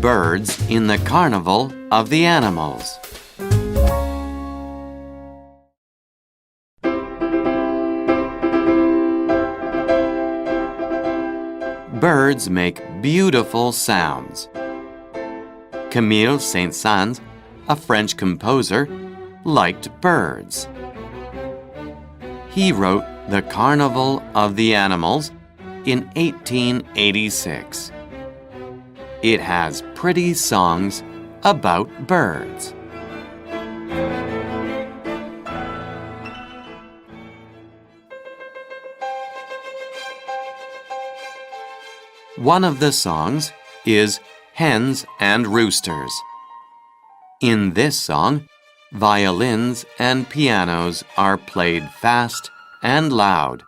birds in the Carnival of the Animals. Birds make beautiful sounds. Camille Saint-Saëns, a French composer, liked birds. He wrote The Carnival of the Animals in 1886. It has pretty songs about birds. One of the songs is Hens and Roosters. In this song, violins and pianos are played fast and loud.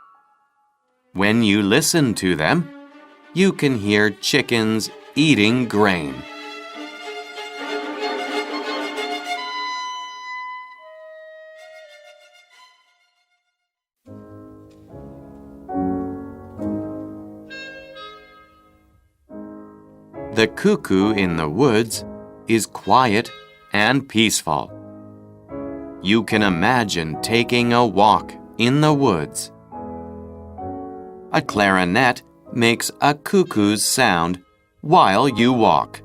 When you listen to them, you can hear chickens eating grain. The cuckoo in the woods is quiet and peaceful. You can imagine taking a walk in the woods. A clarinet makes a cuckoo's sound while you walk.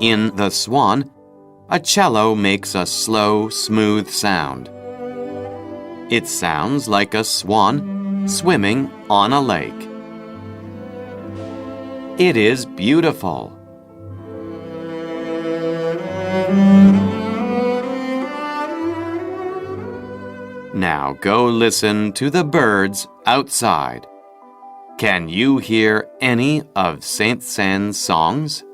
In The Swan, a cello makes a slow, smooth sound. It sounds like a swan swimming on a lake. It is beautiful. Now go listen to the birds outside. Can you hear any of Saint-Saëns' songs?